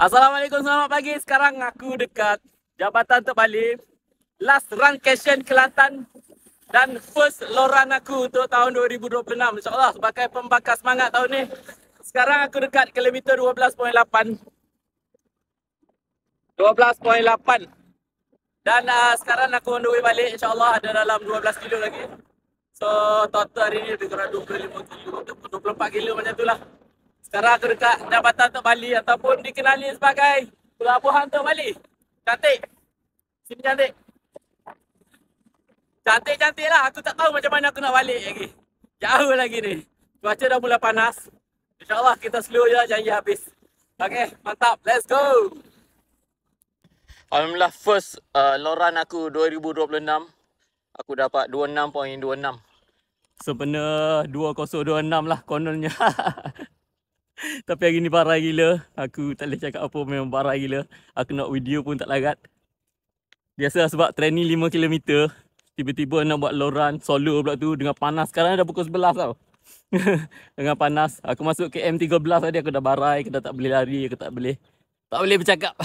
Assalamualaikum, selamat pagi. Sekarang aku dekat Jabatan Tok Balip. Last run Cashion Kelantan dan first loran aku untuk tahun 2026. InsyaAllah sebagai pembakar semangat tahun ni. Sekarang aku dekat kilometer 12.8. 12.8. Dan sekarang aku on the way balik. InsyaAllah ada dalam 12 kilo lagi. So total hari ni lebih kurang 25 kilo ataupun 24 kilo macam tu lah. Sekarang aku dekat Jabatan Tok Bali ataupun dikenali sebagai Pelabuhan Tok Bali. Cantik. Sini cantik. Cantik-cantik lah. Aku tak tahu macam mana aku nak balik lagi. Jauh lagi ni. Cuaca dah mula panas. InsyaAllah kita slow je janji habis. Okay, mantap. Let's go. Alhamdulillah first loran aku 2026. Aku dapat 26.26. Sebenarnya 2026 lah kononnya. Tapi hari ni barai gila. Aku tak boleh cakap apa, memang barai gila. Aku nak video pun tak larat. Biasa sebab training 5 km. Tiba-tiba nak buat loran solo pula tu dengan panas. Sekarang dah pukul 11 tau. Dengan panas. Aku masuk KM 13 tadi aku dah barai. Aku dah tak boleh lari. Aku tak boleh bercakap.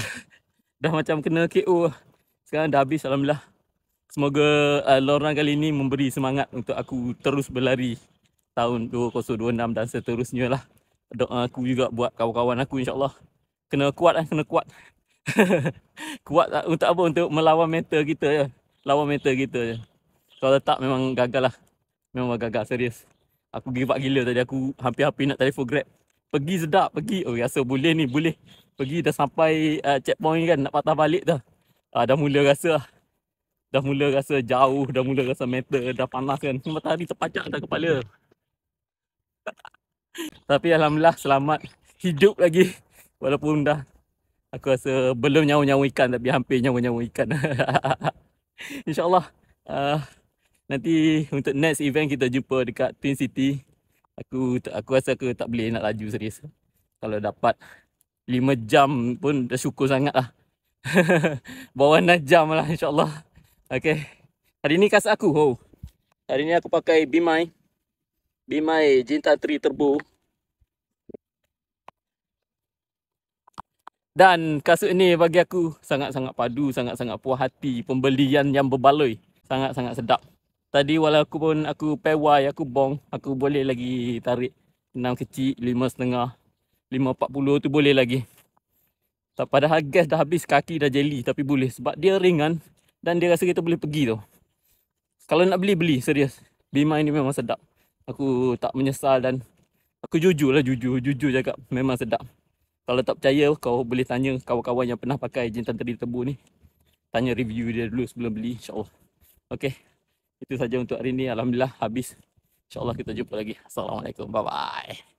Dah macam kena KO. Sekarang dah habis, alhamdulillah. Semoga loran kali ni memberi semangat untuk aku terus berlari tahun 2026 dan seterusnya lah. Doa aku juga buat kawan-kawan aku, insyaAllah. Kena kuat lah, kena kuat. Kuat lah. Untuk apa? Untuk melawan mental kita je. Lawan mental kita je. Kalau tak memang gagal lah. Memang gagal, serius. Aku give up gila tadi. Aku hampir-hampir nak telefon Grab. Pergi sedap, pergi. Oh rasa boleh ni, boleh. Pergi dah sampai checkpoint kan, nak patah balik dah. Dah mula rasa lah. Dah mula rasa jauh, dah mula rasa mental, dah panas kan. Matahari terpajak atas kepala. Tapi alhamdulillah selamat hidup lagi. Walaupun dah aku rasa belum nyawa-nyawa ikan tapi hampir nyawa-nyawa ikan. InsyaAllah nanti untuk next event kita jumpa dekat Twin City. Aku rasa aku tak boleh nak laju serius. Kalau dapat 5 jam pun dah syukur sangat lah. Bawah 6 jam lah insyaAllah. Okay. Hari ni kasut aku. Oh. Hari ni aku pakai Bimai Jinta 3 Turbo. Dan kasut ni bagi aku sangat-sangat padu, sangat-sangat puas hati. Pembelian yang berbaloi. Sangat-sangat sedap. Tadi walaupun aku pewai, aku bong, aku boleh lagi tarik 6 kecil, 5.5, 5.40 tu boleh lagi. Padahal gas dah habis, kaki dah jelly tapi boleh. Sebab dia ringan dan dia rasa kita boleh pergi tu. Kalau nak beli, serius. Bimai ni memang sedap. Aku tak menyesal dan aku jujur cakap memang sedap. Kalau tak percaya, kau boleh tanya kawan-kawan yang pernah pakai Jintan 3 Turbo ni. Tanya review dia dulu sebelum beli, insyaAllah. Okay, itu saja untuk hari ni. Alhamdulillah habis. InsyaAllah kita jumpa lagi. Assalamualaikum, bye-bye.